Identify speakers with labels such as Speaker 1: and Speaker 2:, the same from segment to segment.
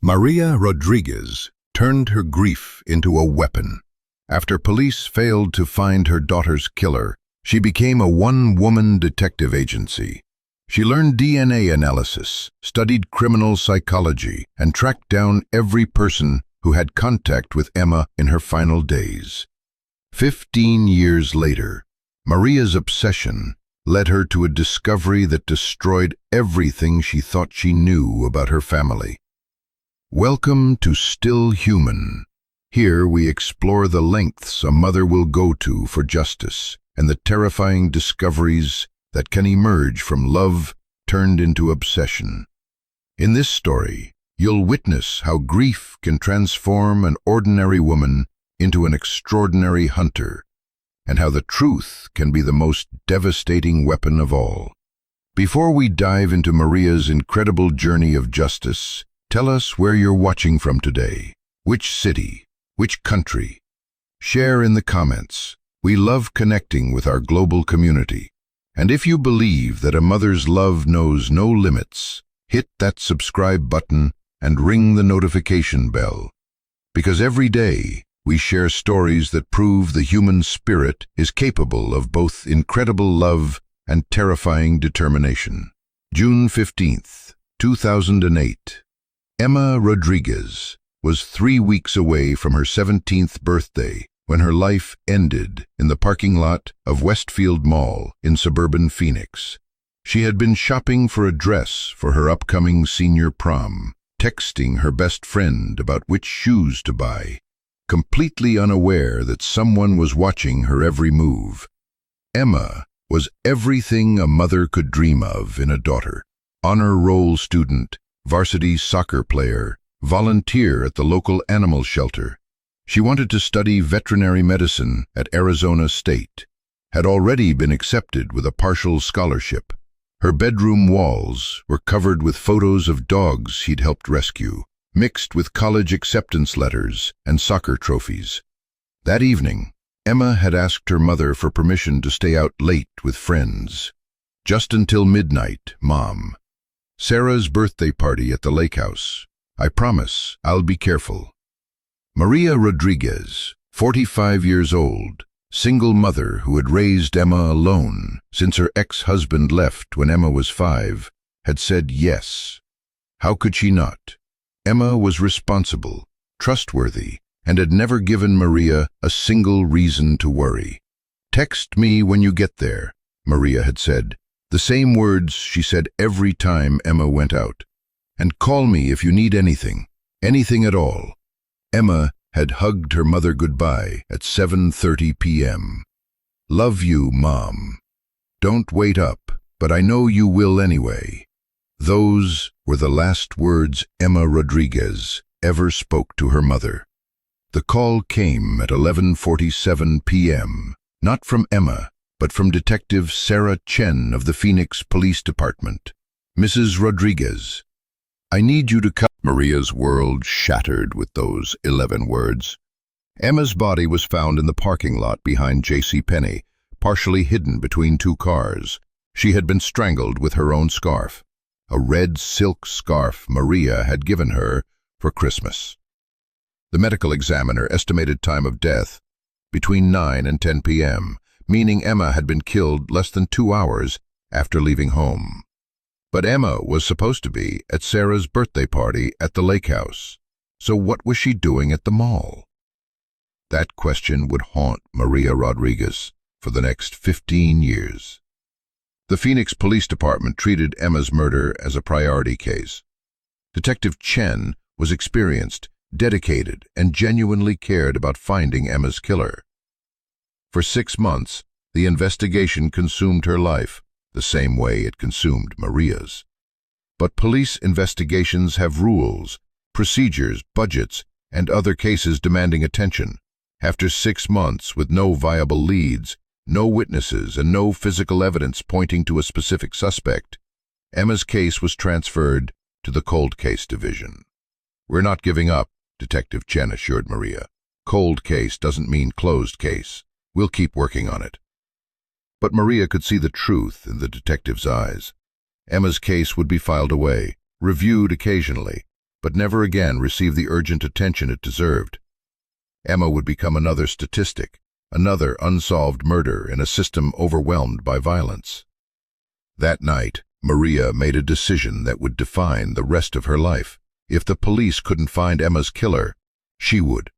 Speaker 1: Maria Rodriguez turned her grief into a weapon. After police failed to find her daughter's killer, she became a one-woman detective agency. She learned DNA analysis, studied criminal psychology, and tracked down every person who had contact with Emma in her final days. 15 years later, Maria's obsession led her to a discovery that destroyed everything she thought she knew about her family. Welcome to Still Human. Here we explore the lengths a mother will go to for justice and the terrifying discoveries that can emerge from love turned into obsession. In this story, you'll witness how grief can transform an ordinary woman into an extraordinary hunter, and how the truth can be the most devastating weapon of all. Before we dive into Maria's incredible journey of justice, tell us where you're watching from today. Which city? Which country? Share in the comments. We love connecting with our global community. And if you believe that a mother's love knows no limits, hit that subscribe button and ring the notification bell. Because every day, we share stories that prove the human spirit is capable of both incredible love and terrifying determination. June 15th, 2008. Emma Rodriguez was 3 weeks away from her 17th birthday when her life ended in the parking lot of Westfield Mall in suburban Phoenix. She had been shopping for a dress for her upcoming senior prom, texting her best friend about which shoes to buy, completely unaware that someone was watching her every move. Emma was everything a mother could dream of in a daughter: honor roll student, varsity soccer player, volunteer at the local animal shelter. She wanted to study veterinary medicine at Arizona State, had already been accepted with a partial scholarship. Her bedroom walls were covered with photos of dogs she'd helped rescue, mixed with college acceptance letters and soccer trophies. That evening, Emma had asked her mother for permission to stay out late with friends. "Just until midnight, Mom. Sarah's birthday party at the lake house. I promise I'll be careful." Maria Rodriguez, 45 years old, single mother who had raised Emma alone since her ex-husband left when Emma was 5, had said yes. How could she not? Emma was responsible, trustworthy, and had never given Maria a single reason to worry. "Text me when you get there," Maria had said, the same words she said every time Emma went out. "And call me if you need anything at all." Emma had hugged her mother goodbye at 7:30 p.m. "Love you, Mom. Don't wait up, but I know you will anyway." Those were the last words Emma Rodriguez ever spoke to her mother. The call came at 11:47 p.m., not from Emma, but from Detective Sarah Chen of the Phoenix Police Department. "Mrs. Rodriguez, I need you to come." Maria's world shattered with those 11 words. Emma's body was found in the parking lot behind JCPenney, partially hidden between 2 cars. She had been strangled with her own scarf, a red silk scarf Maria had given her for Christmas. The medical examiner estimated time of death between 9 and 10 p.m., meaning Emma had been killed less than 2 hours after leaving home. But Emma was supposed to be at Sarah's birthday party at the lake house, so what was she doing at the mall? That question would haunt Maria Rodriguez for the next 15 years. The Phoenix Police Department treated Emma's murder as a priority case. Detective Chen was experienced, dedicated, and genuinely cared about finding Emma's killer. For 6 months, the investigation consumed her life, the same way it consumed Maria's. But police investigations have rules, procedures, budgets, and other cases demanding attention. After 6 months with no viable leads, no witnesses, and no physical evidence pointing to a specific suspect, Emma's case was transferred to the Cold Case Division. "We're not giving up," Detective Chen assured Maria. "Cold case doesn't mean closed case. We'll keep working on it." But Maria could see the truth in the detective's eyes. Emma's case would be filed away, reviewed occasionally, but never again received the urgent attention it deserved. Emma would become another statistic, another unsolved murder in a system overwhelmed by violence. That night, Maria made a decision that would define the rest of her life. If the police couldn't find Emma's killer, she would.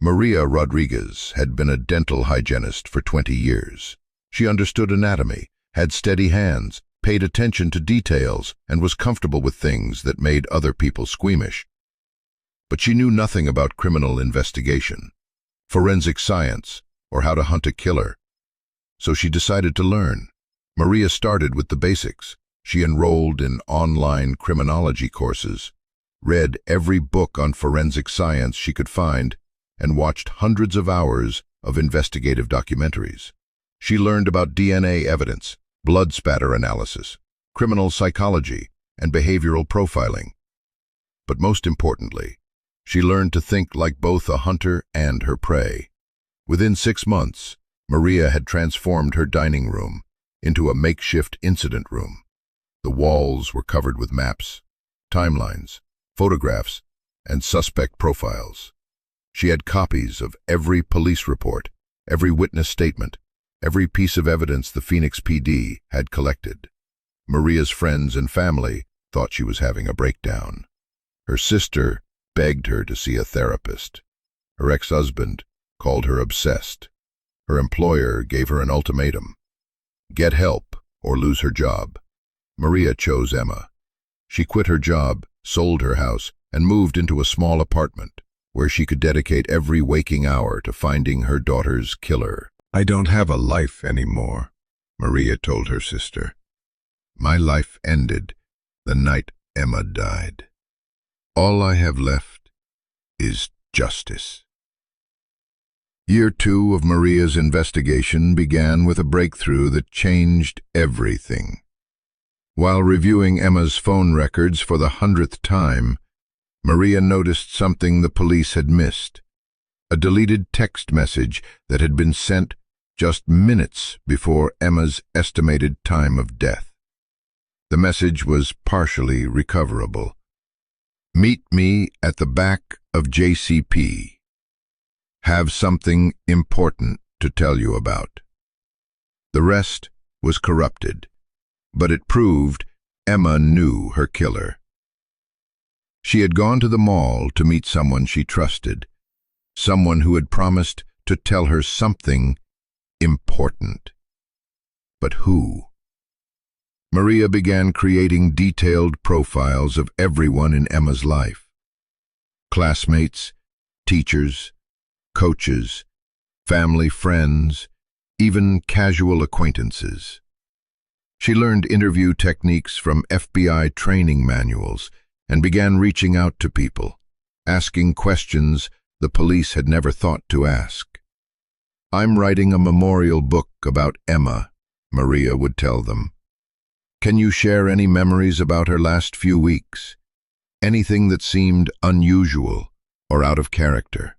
Speaker 1: Maria Rodriguez had been a dental hygienist for 20 years. She understood anatomy, had steady hands, paid attention to details, and was comfortable with things that made other people squeamish. But she knew nothing about criminal investigation, forensic science, or how to hunt a killer. So she decided to learn. Maria started with the basics. She enrolled in online criminology courses, read every book on forensic science she could find, and watched hundreds of hours of investigative documentaries. She learned about DNA evidence, blood spatter analysis, criminal psychology, and behavioral profiling. But most importantly, she learned to think like both a hunter and her prey. Within 6 months, Maria had transformed her dining room into a makeshift incident room. The walls were covered with maps, timelines, photographs, and suspect profiles. She had copies of every police report, every witness statement, every piece of evidence the Phoenix PD had collected. Maria's friends and family thought she was having a breakdown. Her sister begged her to see a therapist. Her ex-husband called her obsessed. Her employer gave her an ultimatum: get help or lose her job. Maria chose Emma. She quit her job, sold her house, and moved into a small apartment where she could dedicate every waking hour to finding her daughter's killer. "I don't have a life anymore," Maria told her sister. "My life ended the night Emma died. All I have left is justice." Year 2 of Maria's investigation began with a breakthrough that changed everything. While reviewing Emma's phone records for the 100th time, Maria noticed something the police had missed: a deleted text message that had been sent just minutes before Emma's estimated time of death. The message was partially recoverable. "Meet me at the back of JCP. Have something important to tell you about." The rest was corrupted, but it proved Emma knew her killer. She had gone to the mall to meet someone she trusted, someone who had promised to tell her something important. But who? Maria began creating detailed profiles of everyone in Emma's life: classmates, teachers, coaches, family friends, even casual acquaintances. She learned interview techniques from FBI training manuals and began reaching out to people, asking questions the police had never thought to ask. "I'm writing a memorial book about Emma," Maria would tell them. "Can you share any memories about her last few weeks? Anything that seemed unusual or out of character?"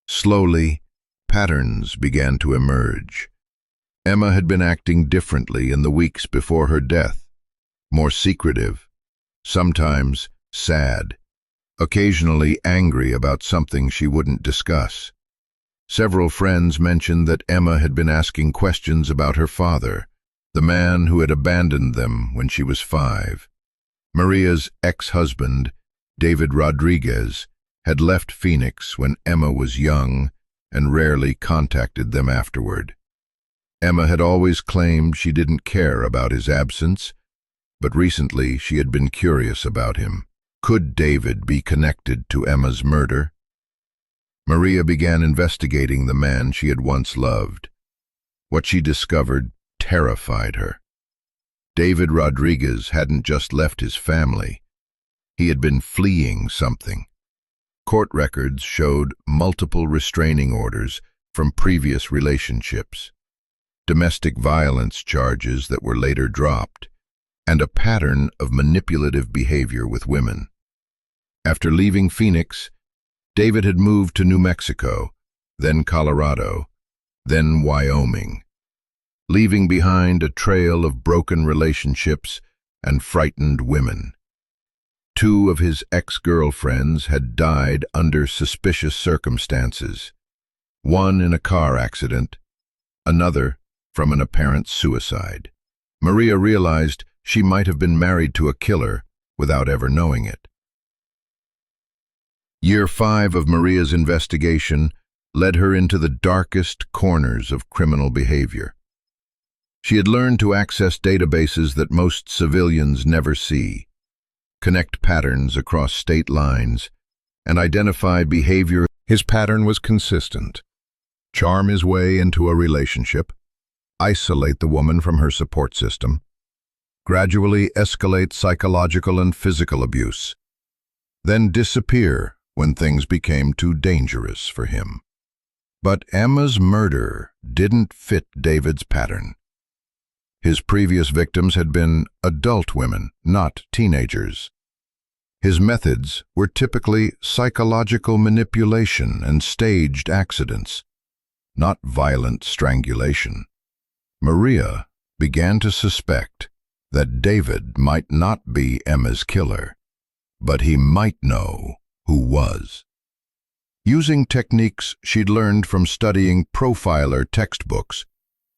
Speaker 1: Slowly, patterns began to emerge. Emma had been acting differently in the weeks before her death, more secretive, sometimes sad, occasionally angry about something she wouldn't discuss. Several friends mentioned that Emma had been asking questions about her father, the man who had abandoned them when she was 5. Maria's ex-husband, David Rodriguez, had left Phoenix when Emma was young and rarely contacted them afterward. Emma had always claimed she didn't care about his absence, but recently she had been curious about him. Could David be connected to Emma's murder? Maria began investigating the man she had once loved. What she discovered terrified her. David Rodriguez hadn't just left his family. He had been fleeing something. Court records showed multiple restraining orders from previous relationships, domestic violence charges that were later dropped, and a pattern of manipulative behavior with women. After leaving Phoenix, David had moved to New Mexico, then Colorado, then Wyoming, leaving behind a trail of broken relationships and frightened women. Two of his ex-girlfriends had died under suspicious circumstances, one in a car accident, another from an apparent suicide. Maria realized she might have been married to a killer without ever knowing it. Year 5 of Maria's investigation led her into the darkest corners of criminal behavior. She had learned to access databases that most civilians never see, connect patterns across state lines, and identify behavior. His pattern was consistent: charm his way into a relationship, isolate the woman from her support system, gradually escalate psychological and physical abuse, then disappear when things became too dangerous for him. But Emma's murder didn't fit David's pattern. His previous victims had been adult women, not teenagers. His methods were typically psychological manipulation and staged accidents, not violent strangulation. Maria began to suspect that David might not be Emma's killer, but he might know who was. Using techniques she'd learned from studying profiler textbooks,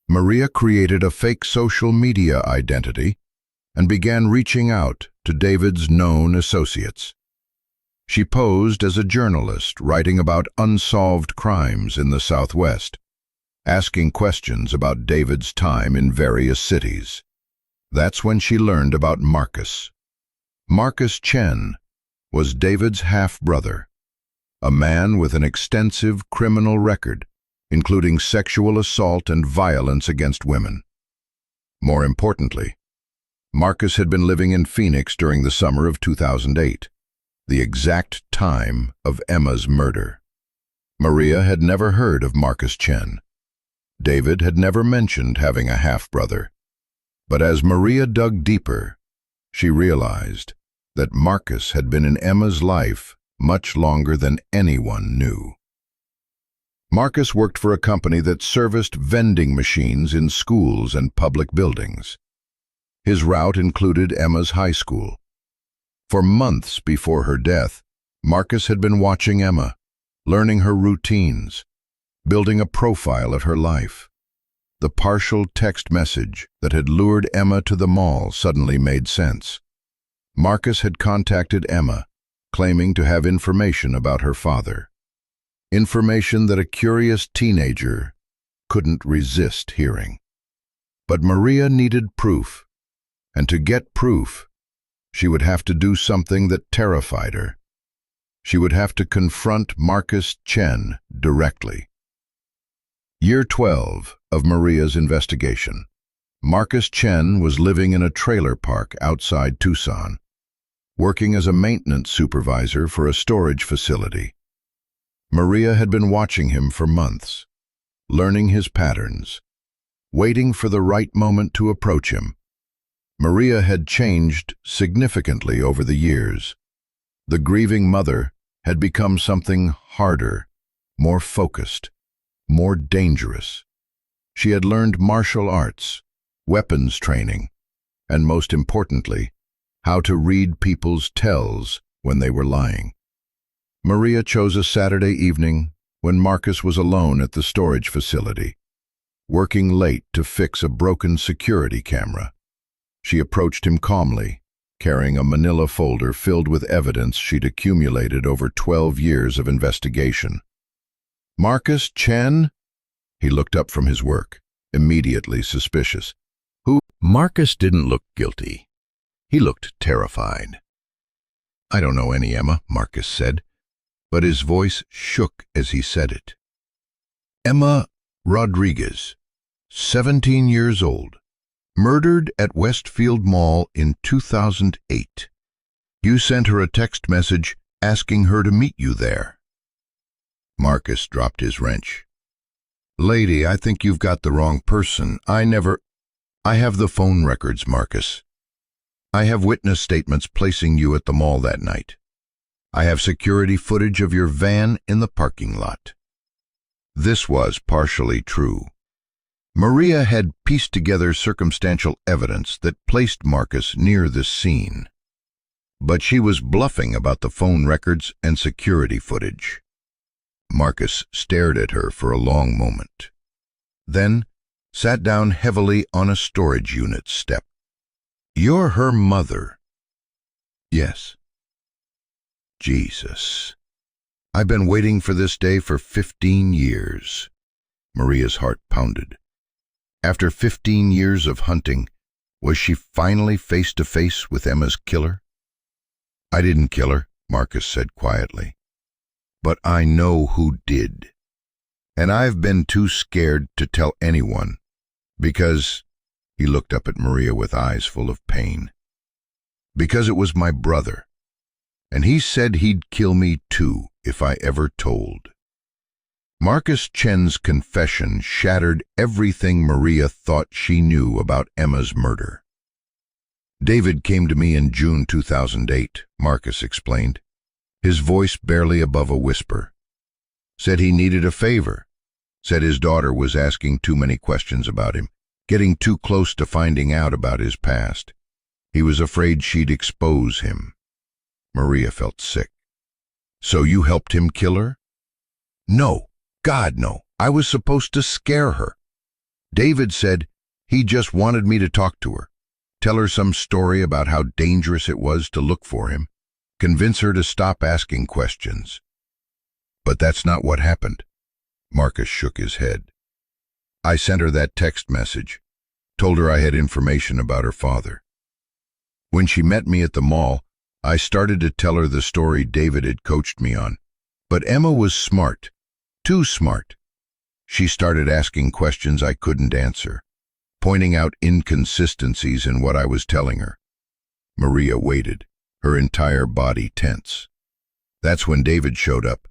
Speaker 1: Maria created a fake social media identity and began reaching out to David's known associates. She posed as a journalist writing about unsolved crimes in the Southwest, asking questions about David's time in various cities. That's when she learned about Marcus. Marcus Chen was David's half-brother, a man with an extensive criminal record, including sexual assault and violence against women. More importantly, Marcus had been living in Phoenix during the summer of 2008, the exact time of Emma's murder. Maria had never heard of Marcus Chen. David had never mentioned having a half-brother. But as Maria dug deeper, she realized that Marcus had been in Emma's life much longer than anyone knew. Marcus worked for a company that serviced vending machines in schools and public buildings. His route included Emma's high school. For months before her death, Marcus had been watching Emma, learning her routines, building a profile of her life. The partial text message that had lured Emma to the mall suddenly made sense. Marcus had contacted Emma, claiming to have information about her father. Information that a curious teenager couldn't resist hearing. But Maria needed proof, and to get proof, she would have to do something that terrified her. She would have to confront Marcus Chen directly. Year 12 of Maria's investigation. Marcus Chen was living in a trailer park outside Tucson, working as a maintenance supervisor for a storage facility. Maria had been watching him for months, learning his patterns, waiting for the right moment to approach him. Maria had changed significantly over the years. The grieving mother had become something harder, more focused, more dangerous. She had learned martial arts, weapons training, and most importantly, how to read people's tells when they were lying. Maria chose a Saturday evening when Marcus was alone at the storage facility, working late to fix a broken security camera. She approached him calmly, carrying a manila folder filled with evidence she'd accumulated over 12 years of investigation. "Marcus Chen?" He looked up from his work, immediately suspicious. "Who?" Marcus didn't look guilty. He looked terrified. "I don't know any Emma," Marcus said, but his voice shook as he said it. "Emma Rodriguez, 17 years old, murdered at Westfield Mall in 2008. You sent her a text message asking her to meet you there." Marcus dropped his wrench. "Lady, I think you've got the wrong person. I have the phone records, Marcus. I have witness statements placing you at the mall that night. I have security footage of your van in the parking lot." This was partially true. Maria had pieced together circumstantial evidence that placed Marcus near this scene. but she was bluffing about the phone records and security footage. Marcus stared at her for a long moment, then sat down heavily on a storage unit step. "You're her mother?" "Yes." "Jesus. I've been waiting for this day for 15 years. Maria's heart pounded. After 15 years of hunting, was she finally face to face with Emma's killer? "I didn't kill her," Marcus said quietly. "But I know who did. And I've been too scared to tell anyone, because—" he looked up at Maria with eyes full of pain. "Because it was my brother. And he said he'd kill me too if I ever told." Marcus Chen's confession shattered everything Maria thought she knew about Emma's murder. "David came to me in June 2008, Marcus explained, his voice barely above a whisper. Said he needed a favor. Said his daughter was asking too many questions about him, getting too close to finding out about his past. He was afraid she'd expose him." Maria felt sick. "So you helped him kill her?" "No. God, no. I was supposed to scare her. David said he just wanted me to talk to her, tell her some story about how dangerous it was to look for him, convince her to stop asking questions." "But that's not what happened." Marcus shook his head. "I sent her that text message, told her I had information about her father. When she met me at the mall, I started to tell her the story David had coached me on. But Emma was smart. Too smart. She started asking questions I couldn't answer, pointing out inconsistencies in what I was telling her." Maria waited, her entire body tense. "That's when David showed up.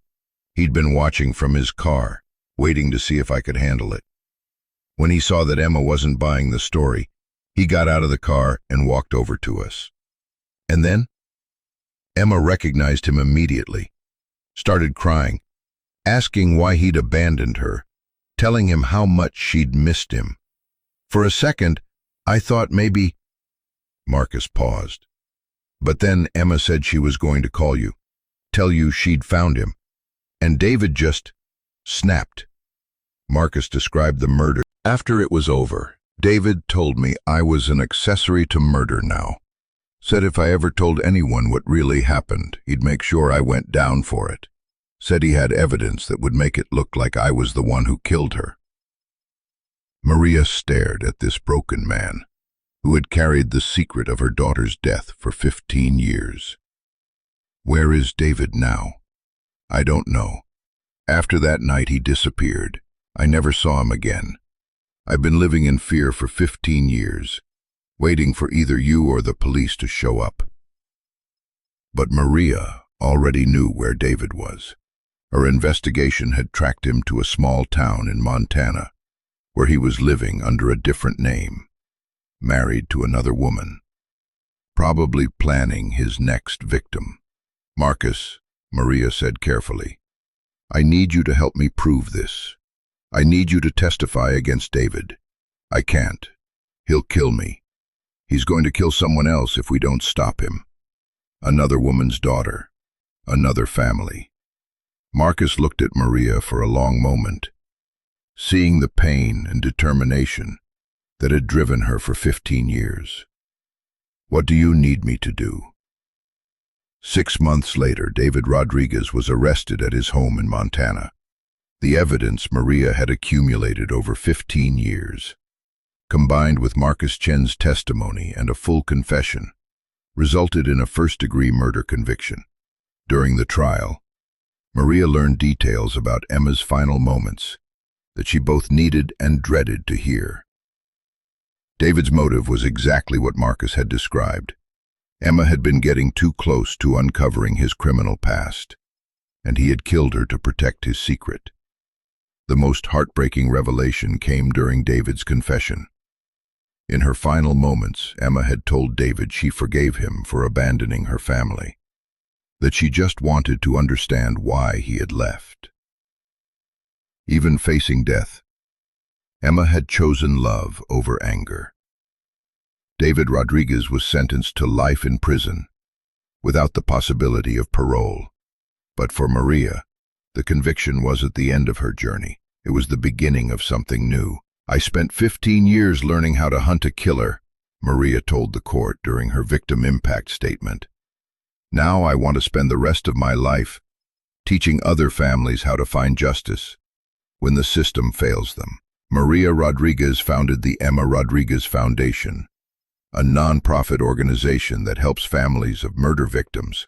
Speaker 1: He'd been watching from his car, waiting to see if I could handle it. When he saw that Emma wasn't buying the story, he got out of the car and walked over to us. And then Emma recognized him immediately, started crying, asking why he'd abandoned her, telling him how much she'd missed him. For a second, I thought maybe—" Marcus paused. "But then Emma said she was going to call you, tell you she'd found him, and David just snapped." Marcus described the murder. "After it was over, David told me I was an accessory to murder now. Said if I ever told anyone what really happened, he'd make sure I went down for it. Said he had evidence that would make it look like I was the one who killed her." Maria stared at this broken man, who had carried the secret of her daughter's death for 15 years. "Where is David now?" "I don't know. After that night he disappeared. I never saw him again. I've been living in fear for 15 years, waiting for either you or the police to show up." But Maria already knew where David was. Her investigation had tracked him to a small town in Montana, where he was living under a different name, married to another woman, probably planning his next victim. "Marcus," Maria said carefully, "I need you to help me prove this. I need you to testify against David. I can't. He'll kill me. He's going to kill someone else if we don't stop him. Another woman's daughter. Another family." Marcus looked at Maria for a long moment, seeing the pain and determination that had driven her for 15 years. "What do you need me to do?" 6 months later, David Rodriguez was arrested at his home in Montana. The evidence Maria had accumulated over 15 years, combined with Marcus Chen's testimony and a full confession, resulted in a first-degree murder conviction. During the trial, Maria learned details about Emma's final moments that she both needed and dreaded to hear. David's motive was exactly what Marcus had described. Emma had been getting too close to uncovering his criminal past, and he had killed her to protect his secret. The most heartbreaking revelation came during David's confession. In her final moments, Emma had told David she forgave him for abandoning her family, that she just wanted to understand why he had left. Even facing death, Emma had chosen love over anger. David Rodriguez was sentenced to life in prison, without the possibility of parole. But for Maria, the conviction wasn't the end of her journey. It was the beginning of something new. "I spent 15 years learning how to hunt a killer," Maria told the court during her victim impact statement. "Now I want to spend the rest of my life teaching other families how to find justice when the system fails them." Maria Rodriguez founded the Emma Rodriguez Foundation, a non-profit organization that helps families of murder victims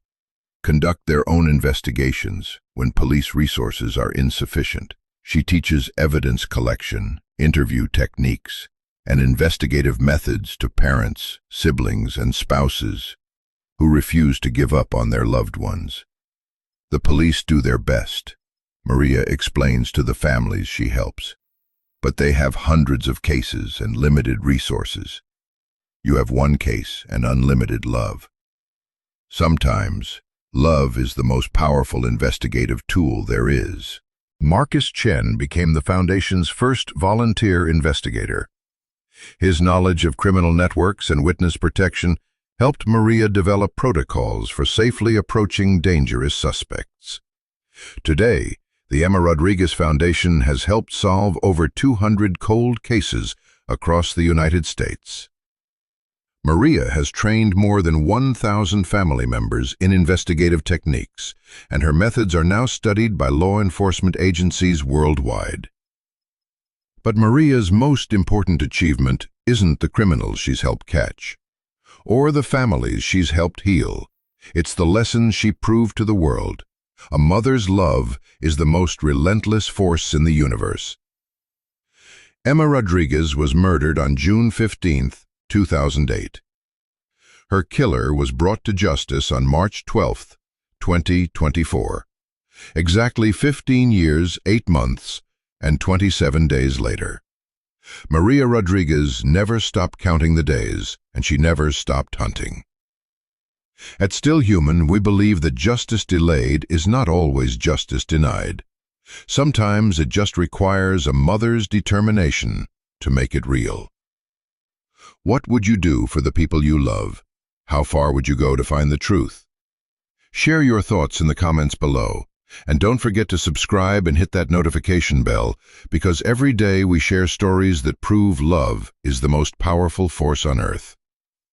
Speaker 1: conduct their own investigations when police resources are insufficient. She teaches evidence collection, interview techniques, and investigative methods to parents, siblings, and spouses who refuse to give up on their loved ones. "The police do their best," Maria explains to the families she helps, "but they have hundreds of cases and limited resources. You have one case and unlimited love. Sometimes, love is the most powerful investigative tool there is." Marcus Chen became the Foundation's first volunteer investigator. His knowledge of criminal networks and witness protection helped Maria develop protocols for safely approaching dangerous suspects. Today, the Emma Rodriguez Foundation has helped solve over 200 cold cases across the United States. Maria has trained more than 1,000 family members in investigative techniques, and her methods are now studied by law enforcement agencies worldwide. But Maria's most important achievement isn't the criminals she's helped catch, or the families she's helped heal. It's the lessons she proved to the world. A mother's love is the most relentless force in the universe. Emma Rodriguez was murdered on June 15, 2008. Her killer was brought to justice on March 12, 2024, exactly 15 years, 8 months, and 27 days later. Maria Rodriguez never stopped counting the days, and she never stopped hunting. At Still Human, we believe that justice delayed is not always justice denied. Sometimes it just requires a mother's determination to make it real. What would you do for the people you love? How far would you go to find the truth? Share your thoughts in the comments below, and don't forget to subscribe and hit that notification bell, because every day we share stories that prove love is the most powerful force on earth.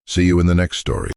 Speaker 1: See you in the next story.